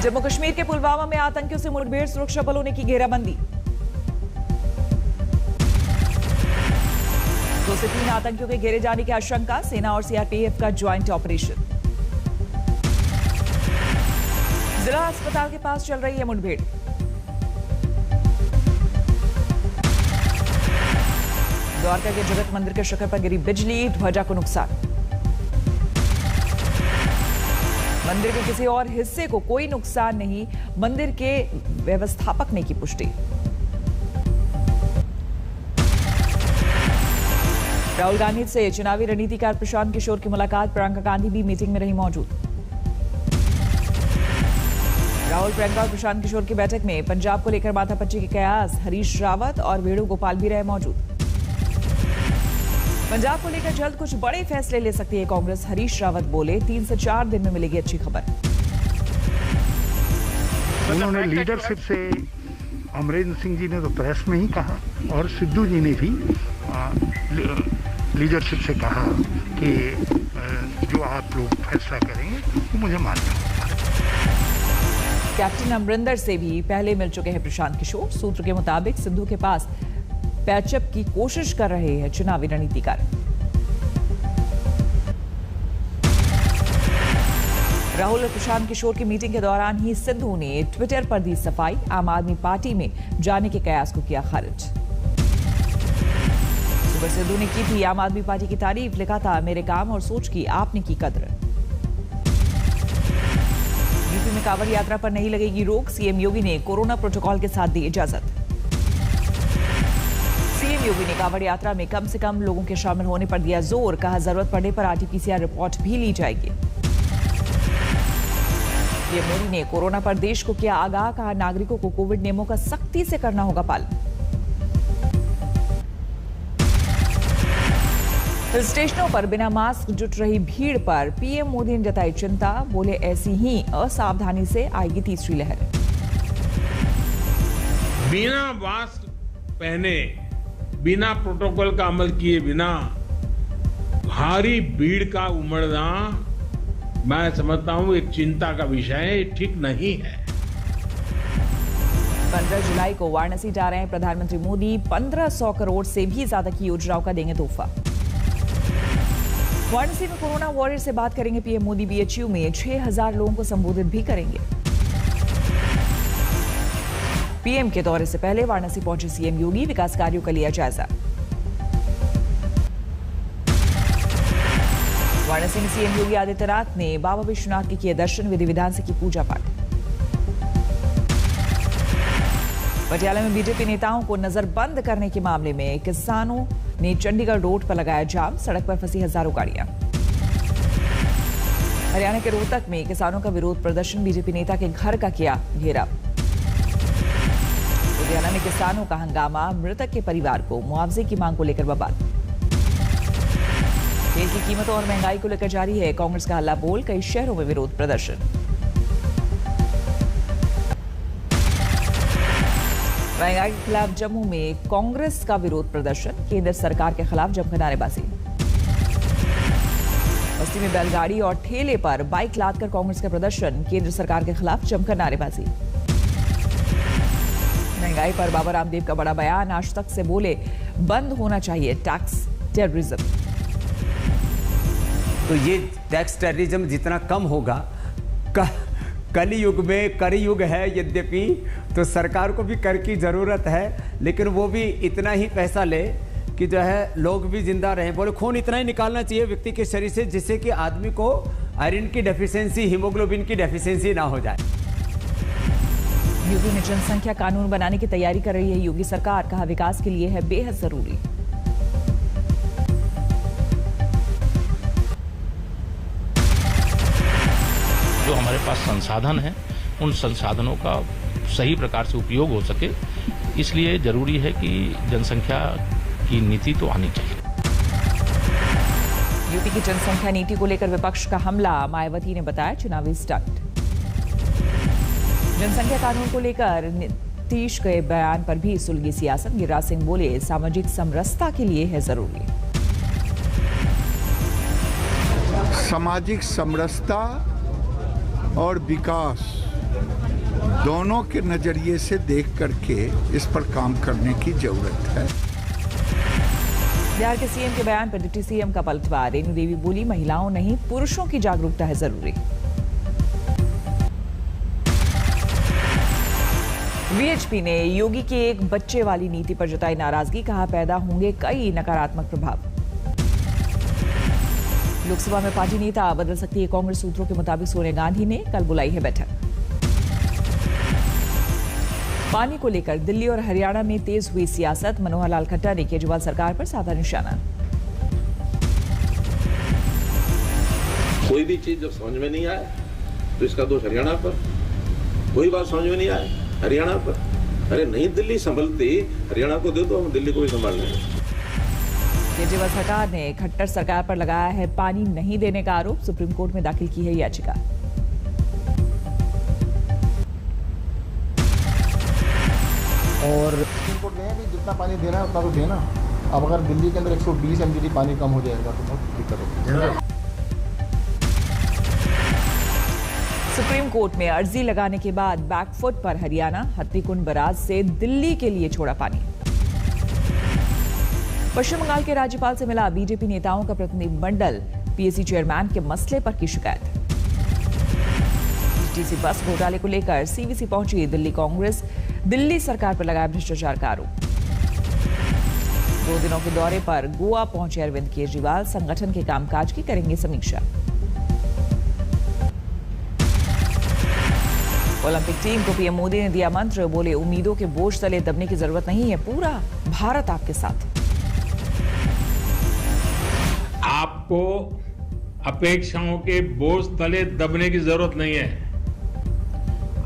जम्मू कश्मीर के पुलवामा में आतंकियों से मुठभेड़, सुरक्षा बलों ने की घेराबंदी। 2 से 3 आतंकियों के घेरे जाने की आशंका, सेना और सीआरपीएफ का ज्वाइंट ऑपरेशन। जिला अस्पताल के पास चल रही है मुठभेड़। द्वारका के जगत मंदिर के शिखर पर गिरी बिजली, ध्वजा को नुकसान। मंदिर के किसी और हिस्से को कोई नुकसान नहीं, मंदिर के व्यवस्थापक ने की पुष्टि। राहुल गांधी से चुनावी रणनीतिकार प्रशांत किशोर की मुलाकात, प्रियंका गांधी भी मीटिंग में रही मौजूद। राहुल, प्रियंका और प्रशांत किशोर की बैठक में पंजाब को लेकर माथापच्ची के कयास, हरीश रावत और वेणुगोपाल भी रहे मौजूद। पंजाब को लेकर जल्द कुछ बड़े फैसले ले सकती है कांग्रेस, हरीश रावत बोले, 3 से 4 दिन में मिलेगी अच्छी खबर। उन्होंने लीडरशिप से, अमरिंदर सिंह जी ने तो प्रेस में ही कहा और सिद्धू जी ने भी लीडरशिप से कहा कि जो आप लोग फैसला करेंगे वो मुझे मानना होगा। कैप्टन अमरिंदर से भी पहले मिल चुके हैं प्रशांत किशोर। सूत्र के मुताबिक सिद्धू के पास पैचअप की कोशिश कर रहे हैं चुनावी रणनीतिकार। राहुल और प्रशांत किशोर की मीटिंग के दौरान ही सिद्धू ने ट्विटर पर दी सफाई, आम आदमी पार्टी में जाने के कयास को किया खारिज। सुबह सिद्धू ने की थी आम आदमी पार्टी की तारीफ, लिखा था मेरे काम और सोच की आपने की कद्र। यूपी में कांवड़ यात्रा पर नहीं लगेगी रोक, सीएम योगी ने कोरोना प्रोटोकॉल के साथ दी इजाजत। सीएम योगी ने कांवड़ यात्रा में कम से कम लोगों के शामिल होने पर दिया जोर, कहा जरूरत पड़ने पर आरटीपीसीआर रिपोर्ट भी ली जाएगी। पीएम मोदी ने कोरोना पर देश को किया आगाह, कहा नागरिकों को कोविड नियमों का सख्ती से करना होगा पालन। हिल स्टेशनों पर बिना मास्क जुट रही भीड़ पर पीएम मोदी ने जताई चिंता, बोले ऐसी ही असावधानी से आएगी तीसरी लहर। बिना मास्क पहने, बिना प्रोटोकॉल का अमल किए बिना भारी भीड़ का उमड़ना, मैं समझता हूं एक चिंता का विषय, ठीक नहीं है। 15 जुलाई को वाराणसी जा रहे हैं प्रधानमंत्री मोदी, 1500 करोड़ से भी ज्यादा की योजनाओं का देंगे तोहफा। वाराणसी में कोरोना वॉरियर से बात करेंगे पीएम मोदी, बीएचयू में 6000 लोगों को संबोधित भी करेंगे। पीएम के दौरे से पहले वाराणसी पहुंचे सीएम योगी, विकास कार्यों का लिया जायजा। वाराणसी में सीएम योगी आदित्यनाथ ने बाबा विश्वनाथ के किए दर्शन, विधि विधान से की पूजा पाठ। पटियाला में बीजेपी नेताओं को नजरबंद करने के मामले में किसानों ने चंडीगढ़ रोड पर लगाया जाम, सड़क पर फंसी हजारों गाड़ियां। हरियाणा के रोहतक में किसानों का विरोध प्रदर्शन, बीजेपी नेता के घर का किया घेराव। लुधियाना में किसानों का हंगामा, मृतक के परिवार को मुआवजे की मांग को लेकर बवाल। तेल की कीमतों और महंगाई को लेकर जारी है कांग्रेस का हल्ला बोल, कई शहरों में विरोध प्रदर्शन। महंगाई के खिलाफ जम्मू में कांग्रेस का विरोध प्रदर्शन, केंद्र सरकार के खिलाफ जमकर नारेबाजी। बस्ती में बैलगाड़ी और ठेले पर बाइक लादकर कांग्रेस का प्रदर्शन, केंद्र सरकार के खिलाफ जमकर नारेबाजी। महंगाई पर बाबा रामदेव का बड़ा बयान, आज तक से बोले बंद होना चाहिए टैक्स टेररिज्म। तो ये टैक्स टेररिज्म जितना कम होगा, कलयुग में कलयुग है यद्यपि, तो सरकार को भी कर की जरूरत है, लेकिन वो भी इतना ही पैसा ले कि जो है लोग भी जिंदा रहें। बोले खून इतना ही निकालना चाहिए व्यक्ति के शरीर से जिससे कि आदमी को आयरन की डेफिशिएंसी, हीमोग्लोबिन की डेफिशिएंसी ना हो जाए। यूपी में जनसंख्या कानून बनाने की तैयारी कर रही है योगी सरकार, कहा विकास के लिए है बेहद जरूरी। जो हमारे पास संसाधन हैं, उन संसाधनों का सही प्रकार से उपयोग हो सके, इसलिए जरूरी है कि जनसंख्या की नीति तो आनी चाहिए। यूपी की जनसंख्या नीति को लेकर विपक्ष का हमला, मायावती ने बताया चुनावी स्टंट। जनसंख्या कानून को लेकर नीतीश के बयान पर भी सुलगी सियासत, गिरिराज सिंह बोले सामाजिक समरसता के लिए है जरूरी। सामाजिक समरसता और विकास दोनों के नजरिए से देख करके इस पर काम करने की जरूरत है। बिहार के सीएम के बयान पर डिप्टी सीएम का पलटवार। रेणु देवी बोली, महिलाओं नहीं पुरुषों की जागरूकता है जरूरी। वीएचपी ने योगी की एक बच्चे वाली नीति पर जताई नाराजगी। कहा, पैदा होंगे कई नकारात्मक प्रभाव। लोकसभा में पार्टी नेता बदल सकती है कांग्रेस। सूत्रों के मुताबिक सोनिया गांधी ने कल बुलाई है बैठक। पानी को लेकर दिल्ली और हरियाणा में तेज हुई सियासत। मनोहर लाल खट्टर ने केजरीवाल सरकार पर साधा निशाना। कोई भी चीज जब समझ में नहीं आए तो इसका दोष हरियाणा पर। कोई बात समझ में नहीं आए हरियाणा पर। अरे नहीं दिल्ली संभलती, हरियाणा को दे दो, हम दिल्ली को भी संभाल लेंगे। केजरीवाल सरकार ने खट्टर सरकार पर लगाया है पानी नहीं देने का आरोप। सुप्रीम कोर्ट में दाखिल की है याचिका। और सुप्रीम कोर्ट ने भी जितना पानी देना है उतना तो देना। अब अगर दिल्ली के अंदर 120 MGD पानी कम हो जाएगा तो बहुत दिक्कत होगी। सुप्रीम कोर्ट में अर्जी लगाने के बाद बैकफुट पर हरियाणा। हत्तीकुंड बराज से दिल्ली के लिए छोड़ा पानी। पश्चिम बंगाल के राज्यपाल से मिला बीजेपी नेताओं का प्रतिनिधिमंडल। पीएससी चेयरमैन के मसले पर की शिकायत। टीसी बस घोटाले को लेकर सीवीसी पहुंची दिल्ली कांग्रेस। दिल्ली सरकार पर लगाया भ्रष्टाचार का आरोप। 2 दिनों के दौरे पर गोवा पहुंचे अरविंद केजरीवाल। संगठन के कामकाज की करेंगे समीक्षा। ओलंपिक टीम को पीएम मोदी ने दिया मंत्र। बोले, उम्मीदों के बोझ तले दबने की जरूरत नहीं है, पूरा भारत आपके साथ। आपको अपेक्षाओं के बोझ तले दबने की जरूरत नहीं है।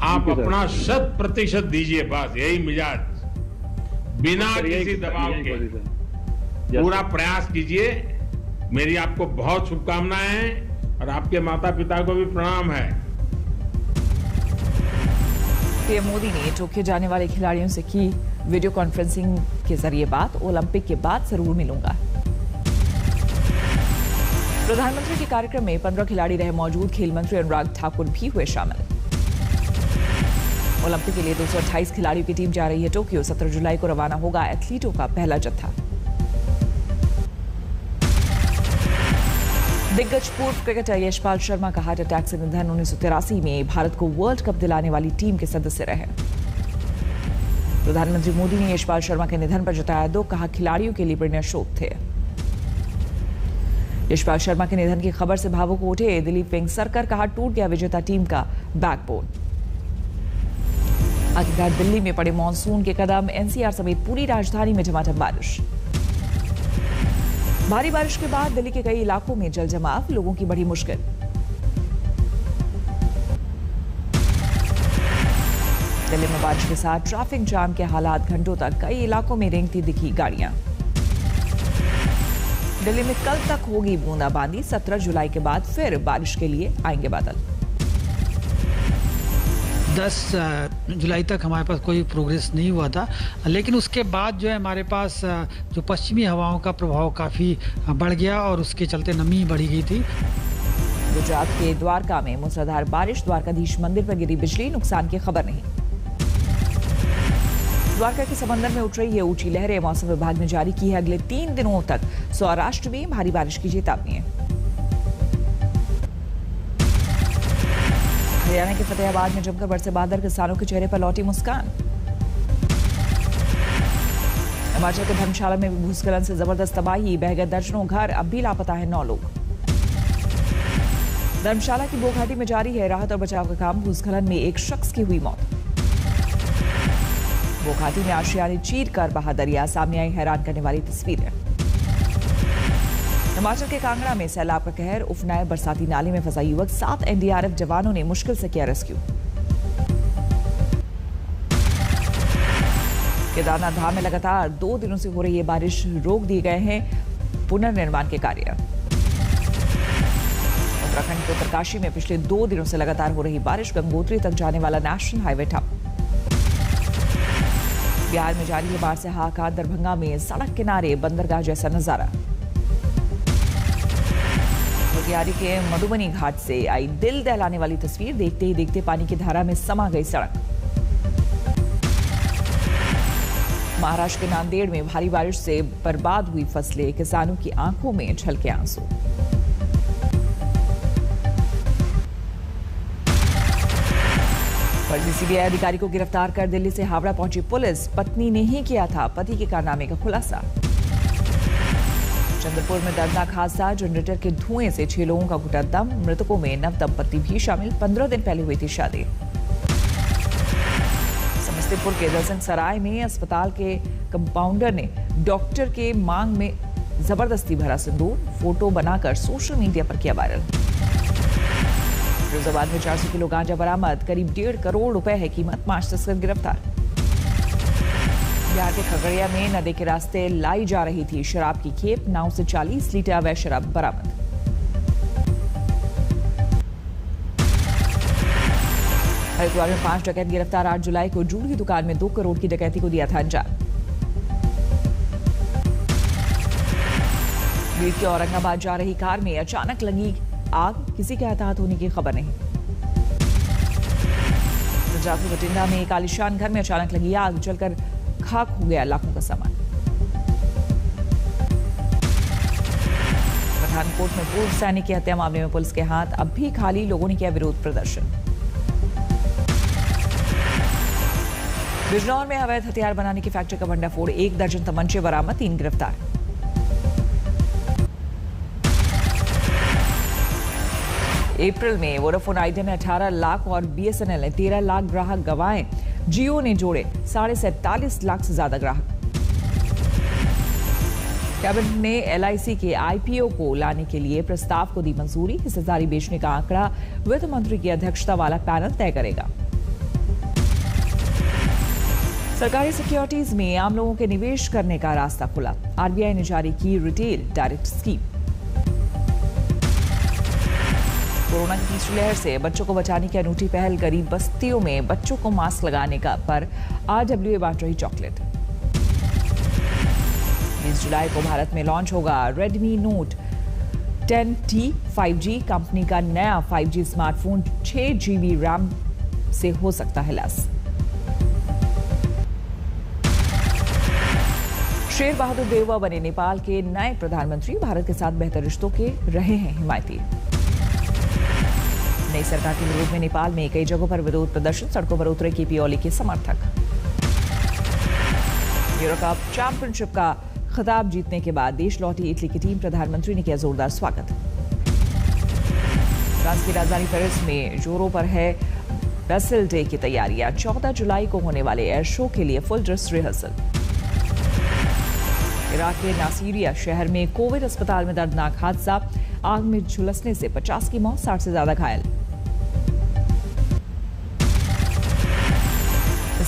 आप अपना 100% दीजिए, बस यही मिजाज, बिना किसी दबाव के पूरा प्रयास कीजिए। मेरी आपको बहुत शुभकामनाएं हैं और आपके माता पिता को भी प्रणाम है। पीएम मोदी ने टोक्यो जाने वाले खिलाड़ियों से की वीडियो कॉन्फ्रेंसिंग के जरिए बात। ओलंपिक के बाद जरूर मिलूंगा। प्रधानमंत्री के कार्यक्रम में 15 खिलाड़ी रहे मौजूद। खेल मंत्री अनुराग ठाकुर भी हुए शामिल। ओलंपिक के लिए 228 खिलाड़ियों की टीम जा रही है टोक्यो। 17 जुलाई को रवाना होगा एथलीटों का पहला जत्था। दिग्गज पूर्व क्रिकेटर यशपाल शर्मा का हार्ट अटैक से निधन। 1983 में भारत को वर्ल्ड कप दिलाने वाली टीम के सदस्य रहे। प्रधानमंत्री मोदी ने यशपाल शर्मा के निधन पर जताया दुख। कहा, खिलाड़ियों के लिए पुण्य शोक थे। यशपाल शर्मा के निधन की खबर से भावुक उठे दिलीप वेंगसरकर। कहा, टूट गया विजेता टीम का बैकबोन। आखिरकार दिल्ली में पड़े मानसून के कदम। एनसीआर समेत पूरी राजधानी में झमाझम बारिश। भारी बारिश के बाद दिल्ली के कई इलाकों में जल जमाव। लोगों की बड़ी मुश्किल। दिल्ली में बारिश के साथ ट्रैफिक जाम के हालात। घंटों तक कई इलाकों में रेंगती दिखी गाड़ियां। दिल्ली में कल तक होगी बूंदाबांदी। 17 जुलाई के बाद फिर बारिश के लिए आएंगे बादल। 10 जुलाई तक हमारे पास कोई प्रोग्रेस नहीं हुआ था, लेकिन उसके बाद जो है हमारे पास जो पश्चिमी हवाओं का प्रभाव काफ़ी बढ़ गया और उसके चलते नमी बढ़ी गई थी। गुजरात के द्वारका में मूसलाधार बारिश। द्वारकाधीश मंदिर पर गिरी बिजली। नुकसान की खबर नहीं। द्वारका के समंदर में उठ रही है ऊंची लहरें। मौसम विभाग ने जारी की है अगले 3 दिनों तक सौराष्ट्र में भारी बारिश की चेतावनी है। हरियाणा के फतेहाबाद में जमकर बरसे बादल। किसानों के चेहरे पर लौटी मुस्कान। हिमाचल के धर्मशाला में भी भूस्खलन से जबरदस्त तबाही। बह गए दर्जनों घर। अब भी लापता है 9 लोग। धर्मशाला की बोघाटी में जारी है राहत और बचाव का काम। भूस्खलन में एक शख्स की हुई मौत। बोघाटी में आशियाने चीर कर बहा दरिया। सामने आई हैरान करने वाली तस्वीरें। हिमाचल के कांगड़ा में सैलाब का कहर। उफनाए बरसाती नाले में फंसा युवक। 7 एनडीआरएफ जवानों ने मुश्किल से किया रेस्क्यू। केदारनाथ धाम में लगातार 2 दिनों से हो रही है बारिश। रोक दिए गए हैं पुनर्निर्माण के कार्य। उत्तराखंड के उत्तरकाशी में पिछले 2 दिनों से लगातार हो रही बारिश। गंगोत्री तक जाने वाला नेशनल हाईवे ठप। बिहार में जारी है बाढ़ से हाहाकार। दरभंगा में सड़क किनारे बंदरगाह जैसा नजारा। मोतिहारी के मधुबनी घाट से आई दिल दहलाने वाली तस्वीर। देखते ही देखते पानी की धारा में समा गई सड़क। महाराष्ट्र के नांदेड़ में भारी बारिश से बर्बाद हुई फसलें, किसानों की आंखों में छलके आंसू। फर्जी सीबीआई अधिकारी को गिरफ्तार कर दिल्ली से हावड़ा पहुंची पुलिस। पत्नी ने ही किया था पति के कारनामे का खुलासा। चंद्रपुर में दर्दनाक हादसा, जनरेटर के धुएं से 6 लोगों का घुटा दम। मृतकों में नव दंपति भी शामिल। 15 दिन पहले हुई थी शादी। समस्तीपुर के दलसिंह सराय में अस्पताल के कंपाउंडर ने डॉक्टर के मांग में जबरदस्ती भरा सिंदूर। फोटो बनाकर सोशल मीडिया पर किया वायरल। फिरोजाबाद में 400 किलो गांजा बरामद। करीब 1.5 करोड़ रुपए है कीमत। 5 तस्कर गिरफ्तार। बिहार के खगड़िया में नदी के रास्ते लाई जा रही थी शराब की खेप। नाव से 40 लीटर अवैध शराब बरामद। हरिद्वार में 5 डकैत गिरफ्तार। 8 जुलाई को जूड़ की दुकान में 2 करोड़ की डकैती को दिया था अंजाम। बीड़ के औरंगाबाद जा रही कार में अचानक लगी आग। किसी के हताहत होने की खबर नहीं। पंजाब के बठिंडा में एक आलीशान घर में अचानक लगी आग। जलकर खाक हो गया लाखों का सामान। पठानकोट में पूर्व सैनिक की हत्या मामले में पुलिस के हाथ अब भी खाली। लोगों ने किया विरोध प्रदर्शन। बिजनौर में अवैध हथियार बनाने की फैक्ट्री का भंडाफोड़। 1 दर्जन तमंचे बरामद। 3 गिरफ्तार। अप्रैल में वोडाफोन आइडिया ने 18 लाख और बीएसएनएल ने 13 लाख ग्राहक गंवाए। जियो ने जोड़े 47.5 लाख से ज्यादा ग्राहक। कैबिनेट ने एलआईसी के आईपीओ को लाने के लिए प्रस्ताव को दी मंजूरी। हिस्सेदारी बेचने का आंकड़ा वित्त मंत्री की अध्यक्षता वाला पैनल तय करेगा। सरकारी सिक्योरिटीज में आम लोगों के निवेश करने का रास्ता खुला। आरबीआई ने जारी की रिटेल डायरेक्ट स्कीम। कोरोना की तीसरी लहर से बच्चों को बचाने की अनूठी पहल। गरीब बस्तियों में बच्चों को मास्क लगाने का पर आरडब्ल्यूए बांट रही चॉकलेट। 20 जुलाई को भारत में लॉन्च होगा Redmi note 10T 5G। Company का नया 5G स्मार्टफोन 6 GB रैम से हो सकता है लैस। शेर बहादुर देववा बने नेपाल के नए प्रधानमंत्री। भारत के साथ बेहतर रिश्तों के रहे हैं हिमायती। नई सरकार के विरोध में नेपाल में कई जगहों पर विरोध प्रदर्शन। सड़कों पर उतरे केपी ओली के समर्थक। यूरो कप चैंपियनशिप का खिताब जीतने के बाद देश लौटी इटली की टीम। प्रधानमंत्री ने किया जोरदार स्वागत। फ्रांस की राजधानी पेरिस में जोरों पर है बेसल डे की तैयारियां। 14 जुलाई को होने वाले एयर शो के लिए फुल ड्रेस रिहर्सल। इराक के नासिरिया शहर में कोविड अस्पताल में दर्दनाक हादसा। आग में झुलसने से 50 की मौत, 60 से ज्यादा घायल।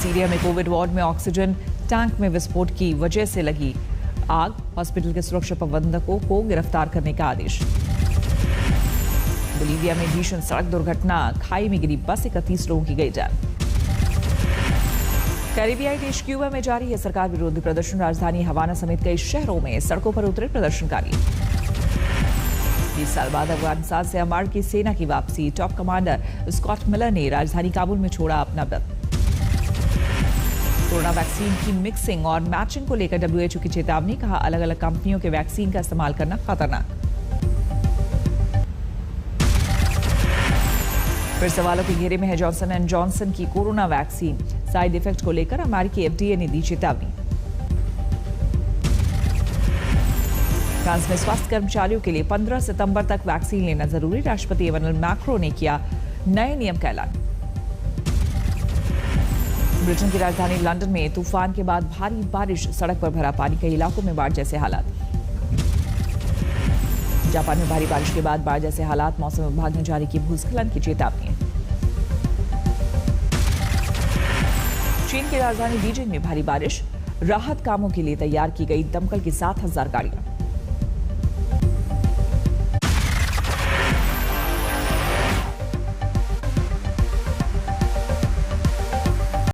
सीरिया में कोविड वार्ड में ऑक्सीजन टैंक में विस्फोट की वजह से लगी आग। हॉस्पिटल के सुरक्षा प्रबंधकों को गिरफ्तार करने का आदेश। बोलीविया में भीषण सड़क दुर्घटना। खाई में गिरी बस, 31 लोगों की गई जान। कैरिबियाई देश क्यूबा में जारी है सरकार विरोधी प्रदर्शन। राजधानी हवाना समेत कई शहरों में सड़कों पर उतरे प्रदर्शनकारी। 20 साल बाद अफगानिस्तान से अमेरिकी सेना की वापसी। टॉप कमांडर स्कॉट मिलर ने राजधानी काबुल में छोड़ा अपना व्रत। कोरोना वैक्सीन की मिक्सिंग और मैचिंग को लेकर डब्ल्यूएचओ की चेतावनी। कहा अलग अलग कंपनियों के वैक्सीन का इस्तेमाल करना खतरनाक। फिर सवालों के घेरे में है जॉनसन एंड जॉनसन की कोरोना वैक्सीन। साइड इफेक्ट को लेकर अमेरिकी एफडीए ने दी चेतावनी। फ्रांस में स्वास्थ्य कर्मचारियों के लिए 15 सितंबर तक वैक्सीन लेना जरूरी। राष्ट्रपति इमैनुअल मैक्रों ने किया नए नियम का ऐलान। ब्रिटेन की राजधानी लंदन में तूफान के बाद भारी बारिश। सड़क पर भरा पानी, कई इलाकों में बाढ़ जैसे हालात। जापान में भारी बारिश के बाद बाढ़ जैसे हालात। मौसम विभाग ने जारी की भूस्खलन की चेतावनी। चीन की राजधानी बीजिंग में भारी बारिश। राहत कामों के लिए तैयार की गई दमकल की 7,000 गाड़ियां।